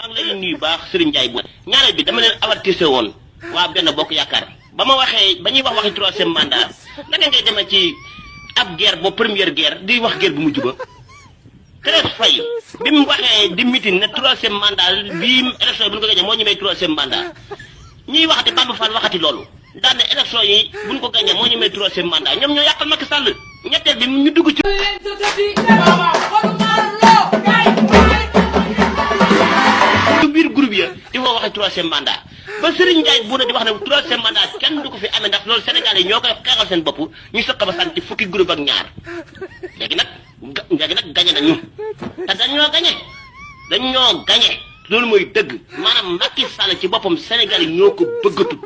maa ngi leen nuyu baax Serigne Ndiaye bu ñaareel bi dama leen avertissé woon waa benn bokk yaakaar ba ma waxee ba ñuy wax waxi troisième mandat naka ngay demee ci ab guerre ba première guerre di wax guerre bu mujj ba Thérèse Faye bi mu waxee di mitin ne troisième mandat bii élection yi bu ñu ko gagné moo ñu may troisième mandat ñuy waxati Bamba Fall waxati loolu daan ne élection yi bu ñu ko gagné moo ñu may troisième mandat ñoom ñoo yàqal Macky Sall ñetteel bi ñu dugg ci biir groupe ya di ko waxee troisième mandat ba Serigne Ndiaye bu ne di wax ne troisième mandat kenn du ko fi amee ndax loolu Sénégal yi ñoo koy xeexal seen bopp ñu sëq ba sant fukki groupe ak ñaar léegi nag gañe nañu te dañoo gañe loolu mooy dëgg maanaam Macky Sall ci boppam Sénégal yi ñoo ko bëggatut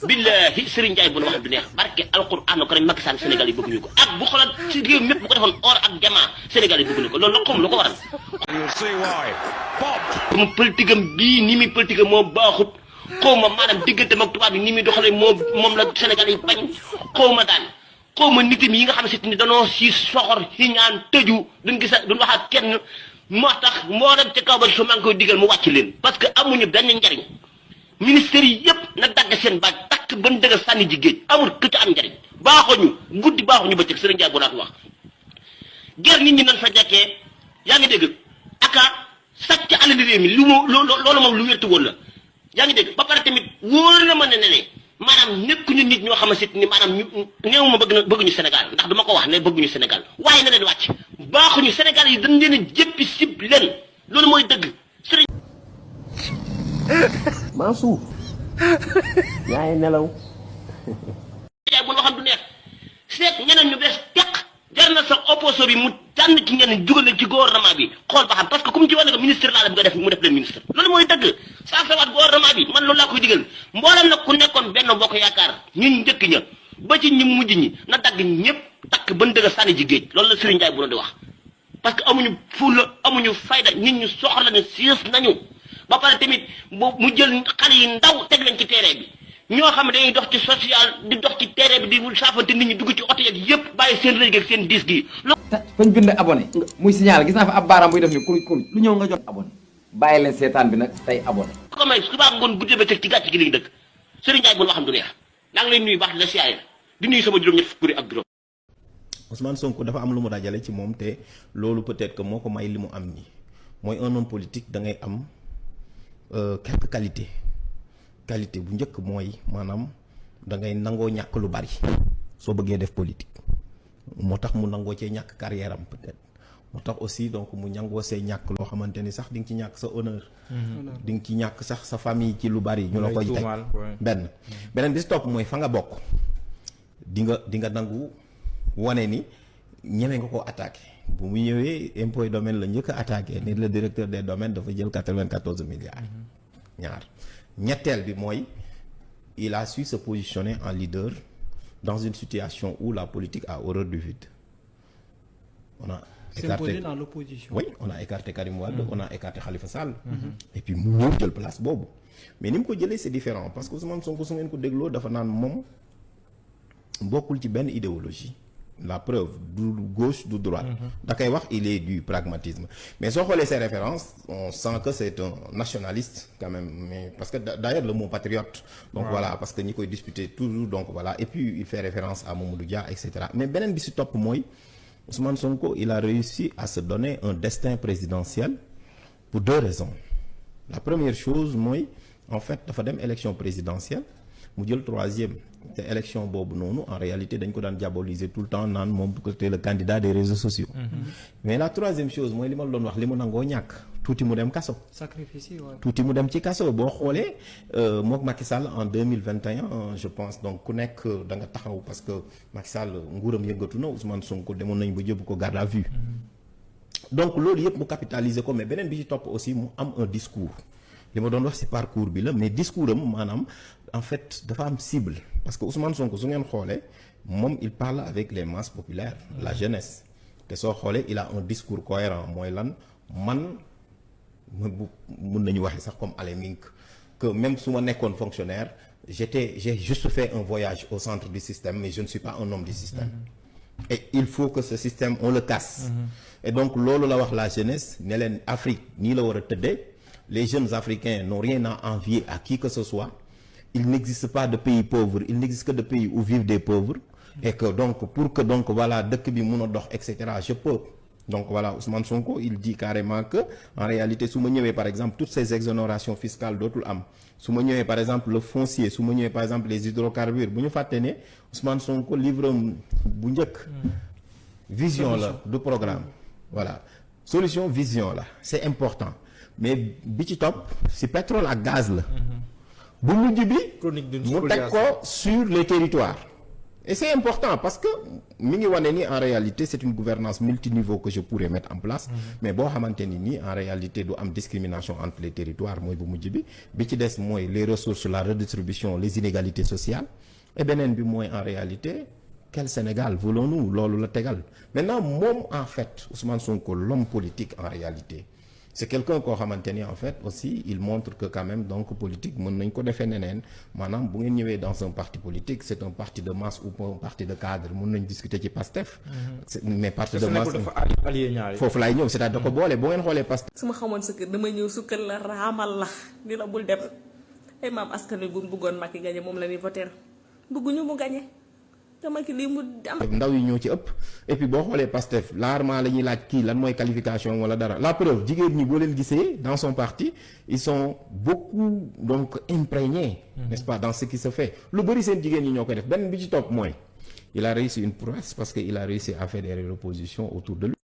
billahi Serigne Ndiaye bu ne wax du neex barke alquran ko rek Macky Sall Sénégal yi bëgguñu ko ak bu xoolal ci réew mépp bu ko defoon or ak jamaa Sénégal yi bëgguñu ko loolu la xam lu ko waral mu politique am bii ni muy politique am moo baaxut xaw ma maanaam diggante mag tubaab bi ni muy doxalee moom la Sénégal yi bañ xaw ma daal xaw ma nitam yi nga xam ne ni danoo si soxor si ñaan tëju duñ gis duñ wax ak kenn moo tax moo dem ca kaw ba su maa ngi koy digal mu wàcc leen parce que amuñu benn njariñ ministère yi yëpp na dagg seen baat takk ban dëgg sànni ji géej amul ku ci am njariñ baaxuñu guddi baaxuñu bëccëg Serigne Ndiaye bu naat wax ger nit ñi nan fa jekkee yaa ngi dégg aka sàcc alal réew mi loolu moom lu wértu woon la yaa ngi dégg ba pare tamit wóor na ma ne maanaam nekkuñu nit ñoo xamante ni maanaam ñu néew ma bëgguñu Sénégal ndax duma ko wax ne bëgguñu Sénégal waaye na leen wàcc baaxuñu Sénégal yi dañ leen a jëppi sib leen loolu mooy dëgg sëriñ Mansour yaa ngi nelaw yaay bu waxam du neex seet ñeneen ñu bees teq jar na sa opposition bi mu tànn ci ñeneen dugal leen ci gouvernement bi xool ba xam parce que comme ci wane ko ministre laa la bëgg a def mu def leen ministre loolu mooy dëgg saa sawaat gouvernement bi man loolu laa koy digal mboolem nag ku nekkoon benn bokk yaakaar ñun njëkk ña ba ci ñi mujj ñi na dagg ñëpp takk ban dëgg sànni ji géej loolu la Serigne Ndiaye bu doon di wax parce que amuñu fulla amuñu fayda nit ñu soxla ne siis nañu ba pare tamit mu jël xale yi ndaw teg leen ci terrain bi ñoo xam ne dañuy dox ci social di dox ci terrain bi di saafante nit ñi dugg ci oto yeeg yëpp bàyyi seen rëy ak seen diis gi fañ bind abonné muy signal gis naa fa ab baaraam buy def ni kuruj kuruj lu ñëw nga jot abonné bàyyi leen seetaan bi nag tey abonné ko may suba ngoon guddee ba teg ci gàcc gi lañu dëkk Serigne Ndiaye bu waxam du neex daa ngi lay nuyu baax di la siyaare di nuyu sama juróom-ñett fukki ak juróom Ousmane Sonko dafa am lu mu dajale ci moom te loolu peut-être que moo ko may li mu am nii mooy un homme politique da ngay am quelques qualité bu njëkk mooy maanaam da ngay nangoo ñàkk lu bari soo bëggee def politique moo tax mu nangoo cee ñàkk carrière am peut-être moo tax aussi donc mu nangoo see ñàkk loo xamante ni sax di nga ci ñàkk sa honneur di nga ci ñàkk sax sa famille ci lu bari ñu la koy teg beneen bi si topp mooy fa nga bokk di nga nangu wane ni ñeme nga ko attaqué bu mu ñëwee impôt et domaine la njëkk a attaqué ni le directeur des domaines dafa jël 94 milliards ñaar ñetteel bi mooy il a su se positionner en leader dans une situation où la politique a horreur du vide. On a écarté dans l'opposition. Oui, on a écarté Karim Wade, on a écarté Khalifa Sall. Et puis mu ñëw jël place boobu mais ni mu ko jëlee c'est différent parce que Ousmane Sonko su ngeen ko dégloo dafa naan moom bokkul ci benn idéologie. La preuve du gauche du droite da koy wax il est du pragmatisme mais soo xoolee ses références on sent que c'est un nationaliste quand même mais parce que d'ailleurs le mot patriote donc voilà parce que ñi koy disputer toujours donc voilà et puis il fait référence à Mamadou Dia etc mais beneen bi si topp mooy Ousmane Sonko il a réussi à se donner un destin présidentiel pour deux raisons la première chose mooy en fait dafa dem élection présidentielle mu jël troisième te élection boobu noonu en réalité dañ ko daan diaboliser tout le temps naan moom c'était le candidat des réseaux sociaux mais la troisième chose mooy li ma la doon wax li mu nangoo ñàkk tuuti mu dem kaso sacrifice tuuti mu dem ci kaso boo xoolee mook Macky Sall en 2021 je pense donc ku nekk da nga taxaw parce que Macky Sall nguuram yëngatu na Ousmane Sonko demoon nañ ba jëbb ko garde à vue donc loolu yëpp mu capitaliser ko mais beneen bi ci topp aussi mu am un discours li ma doon wax ci parcours bi la mais discours am maanaam en fait dafa am cible parce que Ousmane Sonko su ngeen xoolee moom il parle avec les masses populaires la jeunesse te soo xoolee il a un discours cohérent mooy lan man mun nañu waxee sax comme Alain Mink que même su ma nekkoon fonctionnaire j'ai juste fait un voyage au centre du système mais je ne suis pas un homme du système et il faut que ce système on le casse et donc loolu la wax la jeunesse ne leen Afrique nii la war a tëddee les jeunes africains n'ont rien à envier à qui que ce soit. Il n'existe pas de pays pauvres, il n'existe que de pays où vivent des pauvres. Et que donc, pour que donc, voilà, dëkk bi mun a dox, etc., je peux. Donc voilà, Ousmane Sonko, il dit carrément que, en réalité, su ma ñëwee par exemple, toutes ces exonérations fiscales dootul am. Su ma ñëwee par exemple le foncier, su ma ñëwee par exemple les hydrocarbures, bu ñu fàtte ne Ousmane Sonko livre bu njëkk. Vision la du programme. Voilà. Solution, vision la. C'est important. Mais bi ci topp, si pétrole ak gaz la. Bu mujj bi mu teg ko sur les territoires. Et c'est important parce que mi ngi wane ni en réalité c'est une gouvernance multiniveau que je pourrais mettre en place. Mais boo xamante ni nii en réalité du am discrimination entre les territoires mooy bu mujj bi ci des mooy les ressources, la redistribution, les inégalités sociales. Et beneen bi mooy en réalité quel Sénégal voulons-nous loolu la tegal. Maintenant moom en fait Ousmane Sonko l'homme politique en réalité c'est quelqu'un koo xamante ni en fait aussi il montre que quand même donc politique mën nañ ko defee neneen maanaam bu ngeen ñëwee dans un parti politique c'est un parti de masse ou un parti de cadre mën nañ discuter ci Pastef. Mais parti de masse foofu laay ñëw c'est-à-dire da ko boole bu ngeen xoolee Pastef. su ma xamoon sa kër damay ñëw sukkal la raamal la ni la bul dem ay maam askan wi bu bëggoon Macky gagné moom la ñuy voter bëgguñu mu gagné. Macky lii mu am. ndaw yi ñoo ci ëpp et puis boo xoolee Pastef rarement la ñuy laaj kii lan mooy qualification wala dara la preuve jigéen ñi boo leen gisee dans son parti ils sont beaucoup donc imprégnés. N'est-ce pas dans ce qui se fait lu bëri seen jigéen ñi ñoo koy def benn bi ci topp mooy il a réussi une prouesse parce que il a réussi à fédérer l'opposition autour de lui.